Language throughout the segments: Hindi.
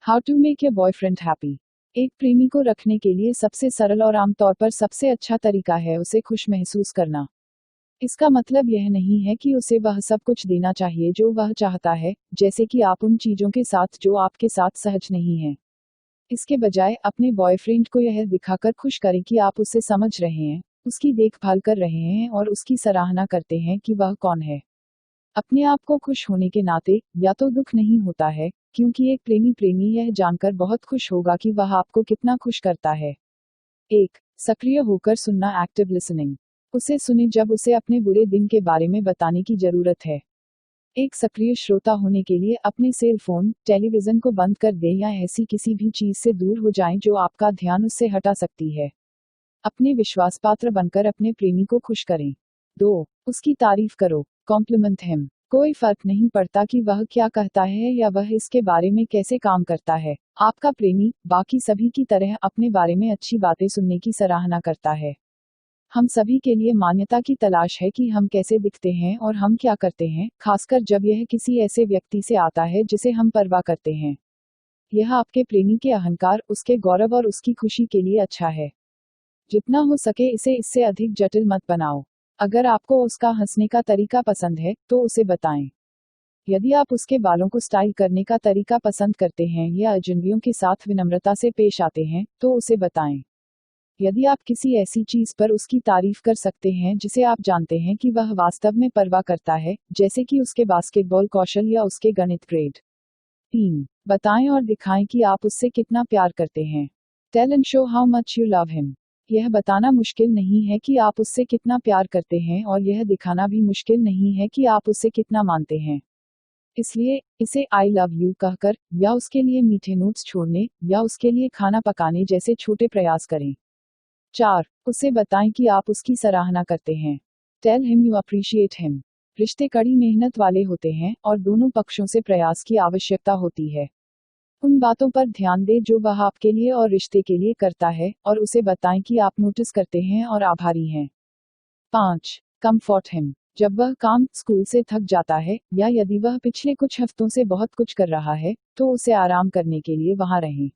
How to make your boyfriend happy. एक प्रेमी को रखने के लिए सबसे सरल और आमतौर पर सबसे अच्छा तरीका है उसे खुश महसूस करना। इसका मतलब यह नहीं है कि उसे वह सब कुछ देना चाहिए जो वह चाहता है, जैसे कि आप उन चीजों के साथ जो आपके साथ सहज नहीं है। इसके बजाय अपने बॉयफ्रेंड को यह दिखाकर खुश करें कि आप उसे समझ रहे हैं, उसकी देखभाल कर रहे हैं और उसकी सराहना करते हैं कि वह कौन है। अपने आप को खुश होने के नाते या तो दुख नहीं होता है, क्योंकि एक प्रेमी प्रेमी यह जानकर बहुत खुश होगा कि वह आपको कितना खुश करता है। एक, सक्रिय होकर सुनना, एक्टिव लिसनिंग। उसे सुने जब उसे अपने बुरे दिन के बारे में बताने की जरूरत है। एक सक्रिय श्रोता होने के लिए अपने सेल फोन, टेलीविजन को बंद कर दें या ऐसी किसी भी चीज से दूर हो जाएं जो आपका ध्यान उससे हटा सकती है। अपने विश्वासपात्र बनकर अपने प्रेमी को खुश करें। 2, उसकी तारीफ करो, कॉम्प्लीमेंट हिम। कोई फर्क नहीं पड़ता कि वह क्या कहता है या वह इसके बारे में कैसे काम करता है। आपका प्रेमी बाकी सभी की तरह अपने बारे में अच्छी बातें सुनने की सराहना करता है। हम सभी के लिए मान्यता की तलाश है कि हम कैसे दिखते हैं और हम क्या करते हैं, खासकर जब यह किसी ऐसे व्यक्ति से आता है जिसे हम परवाह करते हैं। यह आपके प्रेमी के अहंकार, उसके गौरव और उसकी खुशी के लिए अच्छा है। जितना हो सके इसे इससे अधिक जटिल मत बनाओ। अगर आपको उसका हंसने का तरीका पसंद है तो उसे बताएं। यदि आप उसके बालों को स्टाइल करने का तरीका पसंद करते हैं या अजनबियों के साथ विनम्रता से पेश आते हैं तो उसे बताएं। यदि आप किसी ऐसी चीज पर उसकी तारीफ कर सकते हैं जिसे आप जानते हैं कि वह वास्तव में परवाह करता है, जैसे कि उसके बास्केटबॉल कौशल या उसके गणित ग्रेड। 3, बताएं और दिखाएं कि आप उससे कितना प्यार करते हैं। Tell and show how much you love him. यह बताना मुश्किल नहीं है कि आप उससे कितना प्यार करते हैं और यह दिखाना भी मुश्किल नहीं है कि आप उसे कितना मानते हैं। इसलिए इसे आई लव यू कहकर, या उसके लिए मीठे नोट्स छोड़ने, या उसके लिए खाना पकाने जैसे छोटे प्रयास करें। 4, उसे बताएं कि आप उसकी सराहना करते हैं। Tell him you appreciate him. रिश्ते कड़ी मेहनत वाले होते हैं और दोनों पक्षों से प्रयास की आवश्यकता होती है। उन बातों पर ध्यान दें जो वह आपके लिए और रिश्ते के लिए करता है और उसे बताएं कि आप नोटिस करते हैं और आभारी हैं। 5, कंफर्ट हिम। जब वह काम, स्कूल से थक जाता है, या यदि वह पिछले कुछ हफ्तों से बहुत कुछ कर रहा है, तो उसे आराम करने के लिए वहां रहें।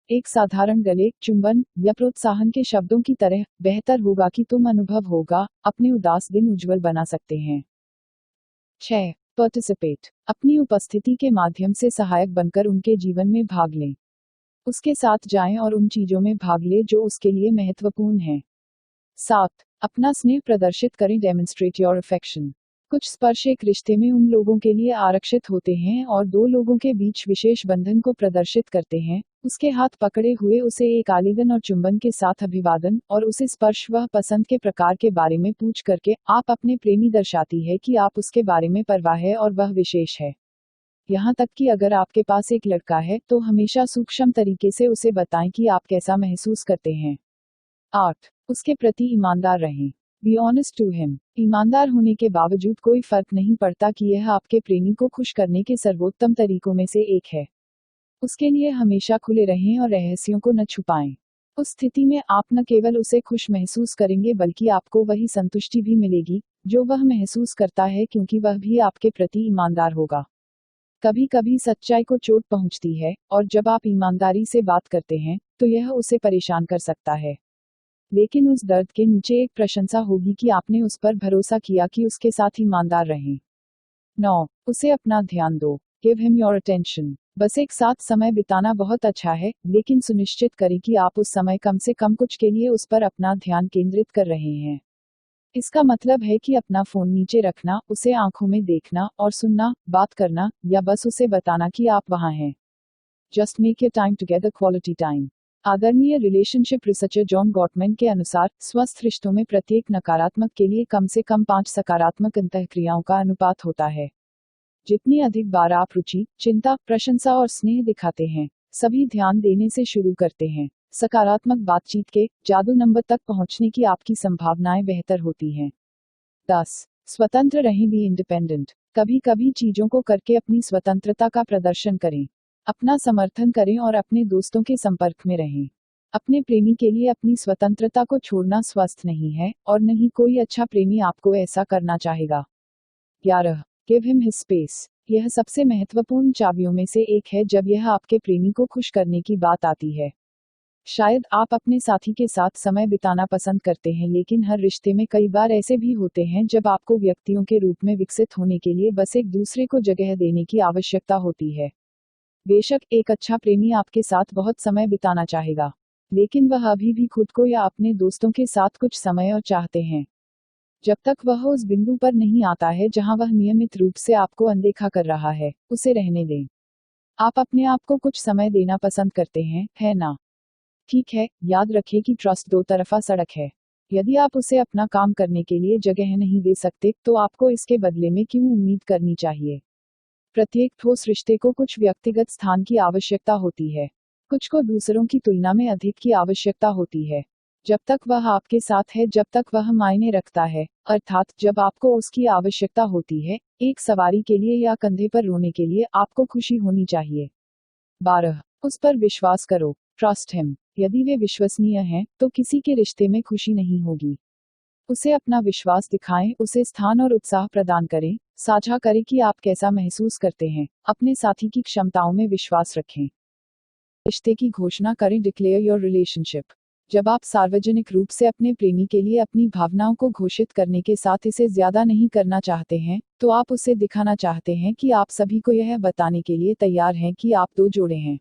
एक साधारण गले चुंबन या प्रोत्साहन के शब्दों की तरह बेहतर होगा कि तुम अनुभव होगा अपने उदास दिन उज्जवल बना सकते हैं। 6, पार्टिसिपेट। अपनी उपस्थिति के माध्यम से सहायक बनकर उनके जीवन में भाग लें। उसके साथ जाएं और उन चीजों में भाग लें जो उसके लिए महत्वपूर्ण हैं। 7, अपना स्नेह प्रदर्शित करें, डेमोन्स्ट्रेट योर अफेक्शन। कुछ स्पर्श एक रिश्ते में उन लोगों के लिए आरक्षित होते हैं और दो लोगों के बीच विशेष बंधन को प्रदर्शित करते हैं। उसके हाथ पकड़े हुए उसे एक आलिंगन और चुंबन के साथ अभिवादन और उसे स्पर्श वह पसंद के प्रकार के बारे में पूछ करके आप अपने प्रेमी दर्शाती है कि आप उसके बारे में परवाह है और वह विशेष है। यहाँ तक कि अगर आपके पास एक लड़का है तो हमेशा सूक्ष्म तरीके से उसे बताएं कि आप कैसा महसूस करते हैं। 8, उसके प्रति ईमानदार रहें। Be honest to him. ईमानदार होने के बावजूद कोई फर्क नहीं पड़ता कि यह आपके प्रेमी को खुश करने के सर्वोत्तम तरीकों में से एक है। उसके लिए हमेशा खुले रहें और रहस्यों को न छुपाएं। उस स्थिति में आप न केवल उसे खुश महसूस करेंगे बल्कि आपको वही संतुष्टि भी मिलेगी जो वह महसूस करता है, क्योंकि वह भी आपके प्रति ईमानदार होगा। कभी कभी सच्चाई को चोट पहुंचती है और जब आप ईमानदारी से बात करते हैं तो यह उसे परेशान कर सकता है। लेकिन उस दर्द के नीचे एक प्रशंसा होगी कि आपने उस पर भरोसा किया कि उसके साथ ईमानदार रहें। 9, उसे अपना ध्यान दो, गिव हिम योर अटेंशन। बस एक साथ समय बिताना बहुत अच्छा है, लेकिन सुनिश्चित करें कि आप उस समय कम से कम कुछ के लिए उस पर अपना ध्यान केंद्रित कर रहे हैं। इसका मतलब है कि अपना फोन नीचे रखना, उसे आंखों में देखना और सुनना, बात करना, या बस उसे बताना कि आप वहां हैं। Just make your time together quality time. आदरणीय रिलेशनशिप रिसर्चर जॉन गॉटमैन के अनुसार स्वस्थ रिश्तों में प्रत्येक नकारात्मक के लिए कम से कम 5 सकारात्मक अंतःक्रियाओं का अनुपात होता है। जितनी अधिक बार आप रुचि, चिंता, प्रशंसा और स्नेह दिखाते हैं, सभी ध्यान देने से शुरू करते हैं, सकारात्मक बातचीत के जादू नंबर तक पहुंचने की आपकी संभावनाएं बेहतर होती हैं। 10, स्वतंत्र रहें, बी इंडिपेंडेंट। कभी कभी चीजों को करके अपनी स्वतंत्रता का प्रदर्शन करें। अपना समर्थन करें और अपने दोस्तों के संपर्क में रहें। अपने प्रेमी के लिए अपनी स्वतंत्रता को छोड़ना स्वस्थ नहीं है और न ही कोई अच्छा प्रेमी आपको ऐसा करना चाहेगा। 11, गिव हिम हिज स्पेस। यह सबसे महत्वपूर्ण चाबियों में से एक है जब यह आपके प्रेमी को खुश करने की बात आती है। शायद आप अपने साथी के साथ समय बिताना पसंद करते हैं, लेकिन हर रिश्ते में कई बार ऐसे भी होते हैं जब आपको व्यक्तियों के रूप में विकसित होने के लिए बस एक दूसरे को जगह देने की आवश्यकता होती है। बेशक एक अच्छा प्रेमी आपके साथ बहुत समय बिताना चाहेगा, लेकिन वह अभी भी खुद को या अपने दोस्तों के साथ कुछ समय और चाहते हैं। जब तक वह उस बिंदु पर नहीं आता है जहां वह नियमित रूप से आपको अनदेखा कर रहा है, उसे रहने दें। आप अपने आप को कुछ समय देना पसंद करते हैं, है ना? ठीक है, याद रखें कि ट्रस्ट दो तरफा सड़क है। यदि आप उसे अपना काम करने के लिए जगह नहीं दे सकते, तो आपको इसके बदले में क्यों उम्मीद करनी चाहिए? प्रत्येक ठोस रिश्ते को कुछ व्यक्तिगत स्थान की आवश्यकता होती है। कुछ को दूसरों की तुलना में अधिक की आवश्यकता होती है। जब तक वह आपके साथ है, जब तक वह मायने रखता है, अर्थात जब आपको उसकी आवश्यकता होती है, एक सवारी के लिए या कंधे पर रोने के लिए, आपको खुशी होनी चाहिए। 12. उस पर विश्वास करो। Trust him. यदि वे विश्वसनीय हैं, तो किसी के रिश्ते में खुशी नहीं होगी। उसे अपना विश्वास दिखाएं, उसे स्थान और उत्साह प्रदान करें, साझा करें कि आप कैसा महसूस करते हैं, अपने साथी की क्षमताओं में विश्वास रखें। रिश्ते की घोषणा करें। Declare your relationship. जब आप सार्वजनिक रूप से अपने प्रेमी के लिए अपनी भावनाओं को घोषित करने के साथ इसे ज्यादा नहीं करना चाहते हैं, तो आप उसे दिखाना चाहते हैं कि आप सभी को यह बताने के लिए तैयार हैं कि आप दो जोड़े हैं।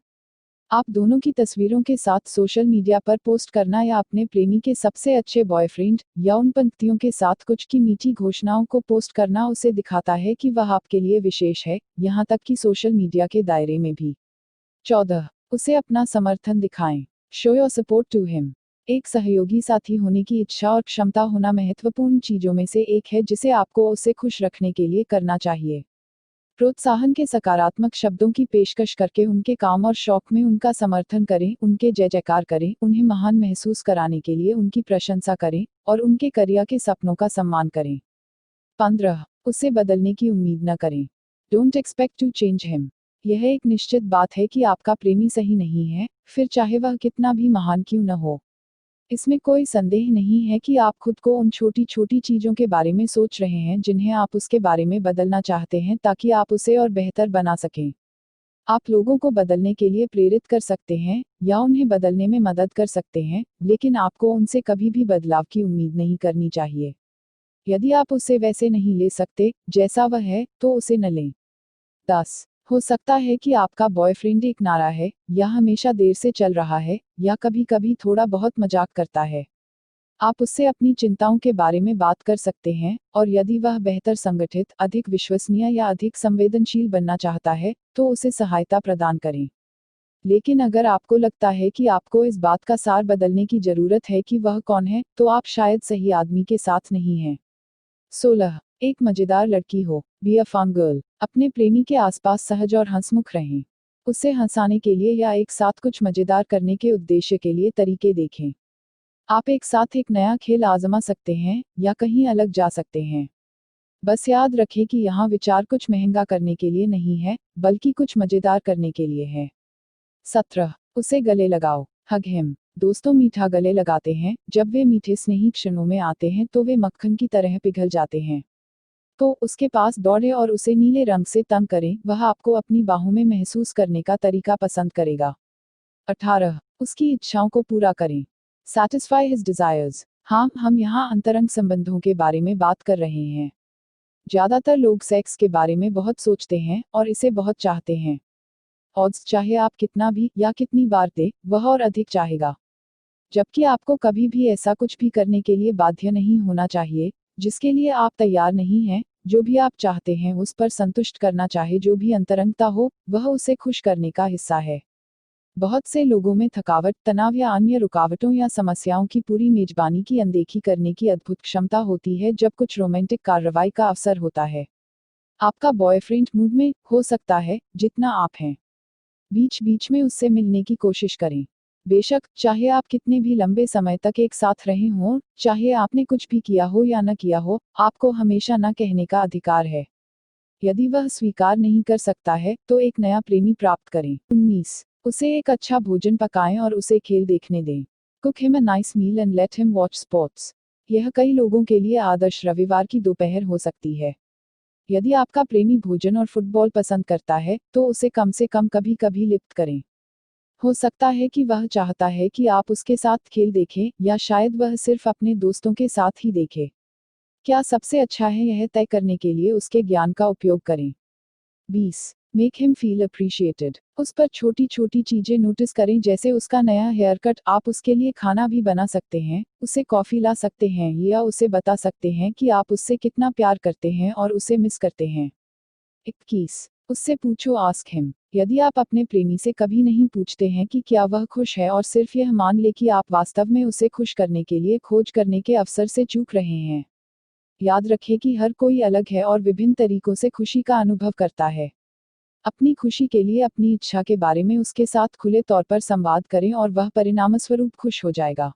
आप दोनों की तस्वीरों के साथ सोशल मीडिया पर पोस्ट करना या अपने प्रेमी के सबसे अच्छे बॉयफ्रेंड या उन पंक्तियों के साथ कुछ की मीठी घोषणाओं को पोस्ट करना उसे दिखाता है कि वह आपके लिए विशेष है, यहां तक कि सोशल मीडिया के दायरे में भी। 14. उसे अपना समर्थन दिखाएं। Show your support to him. एक सहयोगी साथी होने की इच्छा और क्षमता होना महत्वपूर्ण चीजों में से एक है जिसे आपको उसे खुश रखने के लिए करना चाहिए। प्रोत्साहन के सकारात्मक शब्दों की पेशकश करके उनके काम और शौक में उनका समर्थन करें, उनके जय जयकार करें, उन्हें महान महसूस कराने के लिए उनकी प्रशंसा करें, और उनके करियर के सपनों का सम्मान करें। 15. उसे बदलने की उम्मीद न करें। Don't expect to change him. यह एक निश्चित बात है कि आपका प्रेमी सही नहीं है, फिर चाहे वह कितना भी महान क्यों न हो। इसमें कोई संदेह नहीं है कि आप खुद को उन छोटी छोटी चीजों के बारे में सोच रहे हैं जिन्हें आप उसके बारे में बदलना चाहते हैं ताकि आप उसे और बेहतर बना सकें। आप लोगों को बदलने के लिए प्रेरित कर सकते हैं या उन्हें बदलने में मदद कर सकते हैं, लेकिन आपको उनसे कभी भी बदलाव की उम्मीद नहीं करनी चाहिए। यदि आप उसे वैसे नहीं ले सकते जैसा वह है, तो उसे न लें। 10. हो सकता है कि आपका बॉयफ्रेंड एक नारा है, या हमेशा देर से चल रहा है, या कभी कभी थोड़ा बहुत मजाक करता है। आप उससे अपनी चिंताओं के बारे में बात कर सकते हैं, और यदि वह बेहतर संगठित, अधिक विश्वसनीय या अधिक संवेदनशील बनना चाहता है, तो उसे सहायता प्रदान करें। लेकिन अगर आपको लगता है कि आपको इस बात का सार बदलने की जरूरत है कि वह कौन है, तो आप शायद सही आदमी के साथ नहीं हैं। 16. एक मजेदार लड़की हो। Be a fun girl. अपने प्रेमी के आसपास सहज और हंसमुख रहें। उसे हंसाने के लिए या एक साथ कुछ मजेदार करने के उद्देश्य के लिए तरीके देखें। आप एक साथ एक नया खेल आजमा सकते हैं, या कहीं अलग जा सकते हैं। बस याद रखें कि यहाँ विचार कुछ महंगा करने के लिए नहीं है, बल्कि कुछ मजेदार करने के लिए है। 17. उसे गले लगाओ। Hug him. दोस्तों मीठा गले लगाते हैं, जब वे मीठे स्नेही क्षणों में आते हैं तो वे मक्खन की तरह पिघल जाते हैं। तो उसके पास दौड़े और उसे नीले रंग से तंग करें, वह आपको अपनी बाहों में महसूस करने का तरीका पसंद करेगा। 18. उसकी इच्छाओं को पूरा करें। Satisfy his desires. हाँ, हम यहाँ अंतरंग संबंधों के बारे में बात कर रहे हैं। ज्यादातर लोग सेक्स के बारे में बहुत सोचते हैं और इसे बहुत चाहते हैं। ऑड्स चाहे आप कितना भी या कितनी बार दे, वह और अधिक चाहेगा। जबकि आपको कभी भी ऐसा कुछ भी करने के लिए बाध्य नहीं होना चाहिए जिसके लिए आप तैयार नहीं हैं। जो भी आप चाहते हैं उस पर संतुष्ट करना चाहे जो भी अंतरंगता हो, वह उसे खुश करने का हिस्सा है। बहुत से लोगों में थकावट, तनाव या अन्य रुकावटों या समस्याओं की पूरी मेजबानी की अनदेखी करने की अद्भुत क्षमता होती है जब कुछ रोमांटिक कार्रवाई का अवसर होता है। आपका बॉयफ्रेंड मूड में हो सकता है जितना आप हैं। बीच बीच में उससे मिलने की कोशिश करें। बेशक, चाहे आप कितने भी लंबे समय तक एक साथ रहे हों, चाहे आपने कुछ भी किया हो या न किया हो, आपको हमेशा न कहने का अधिकार है। यदि वह स्वीकार नहीं कर सकता है, तो एक नया प्रेमी प्राप्त करें। 19. उसे एक अच्छा भोजन पकाएं और उसे खेल देखने दें। Cook him a nice meal and let him watch sports. यह कई लोगों के लिए आदर्श रविवार की दोपहर हो सकती है। यदि आपका प्रेमी भोजन और फुटबॉल पसंद करता है, तो उसे कम से कम कभी कभी लिप्त करें। हो सकता है कि वह चाहता है कि आप उसके साथ खेल देखें, या शायद वह सिर्फ अपने दोस्तों के साथ ही देखे। क्या सबसे अच्छा है यह तय करने के लिए उसके ज्ञान का उपयोग करें। 20. Make him feel appreciated. उस पर छोटी छोटी चीजें नोटिस करें, जैसे उसका नया हेयर कट। आप उसके लिए खाना भी बना सकते हैं, उसे कॉफी ला सकते हैं, या उसे बता सकते हैं कि आप उससे कितना प्यार करते हैं और उसे मिस करते हैं। 21. उससे पूछो, आस्क हिम। यदि आप अपने प्रेमी से कभी नहीं पूछते हैं कि क्या वह खुश है और सिर्फ यह मान ले कि आप वास्तव में उसे खुश करने के लिए खोज करने के अवसर से चूक रहे हैं। याद रखें कि हर कोई अलग है और विभिन्न तरीकों से खुशी का अनुभव करता है। अपनी खुशी के लिए अपनी इच्छा के बारे में उसके साथ खुले तौर पर संवाद करें और वह परिणामस्वरूप खुश हो जाएगा।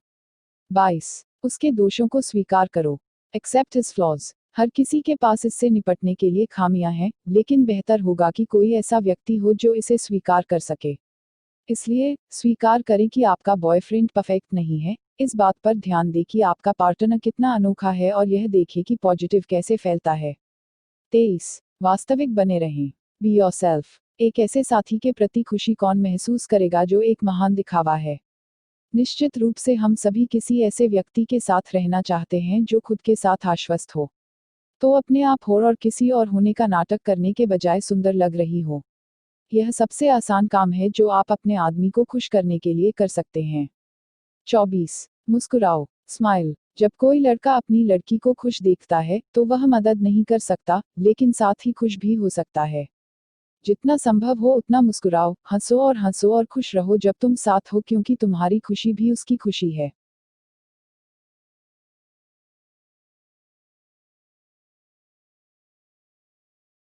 22. उसके दोषों को स्वीकार करो। Accept his flaws. हर किसी के पास इससे निपटने के लिए खामियां हैं, लेकिन बेहतर होगा कि कोई ऐसा व्यक्ति हो जो इसे स्वीकार कर सके। इसलिए, स्वीकार करें कि आपका बॉयफ्रेंड परफेक्ट नहीं है। इस बात पर ध्यान दें कि आपका पार्टनर कितना अनोखा है और यह देखें कि पॉजिटिव कैसे फैलता है। 23. वास्तविक बने रहें। Be yourself. एक ऐसे साथी के प्रति खुशी कौन महसूस करेगा जो एक महान दिखावा है। निश्चित रूप से हम सभी किसी ऐसे व्यक्ति के साथ रहना चाहते हैं जो खुद के साथ आश्वस्त हो। तो अपने आप हो और किसी और होने का नाटक करने के बजाय सुंदर लग रही हो। यह सबसे आसान काम है जो आप अपने आदमी को खुश करने के लिए कर सकते हैं। 24. मुस्कुराओ। स्माइल। जब कोई लड़का अपनी लड़की को खुश देखता है, तो वह मदद नहीं कर सकता, लेकिन साथ ही खुश भी हो सकता है। जितना संभव हो उतना मुस्कुराओ, हंसो और खुश रहो जब तुम साथ हो, क्योंकि तुम्हारी खुशी भी उसकी खुशी है।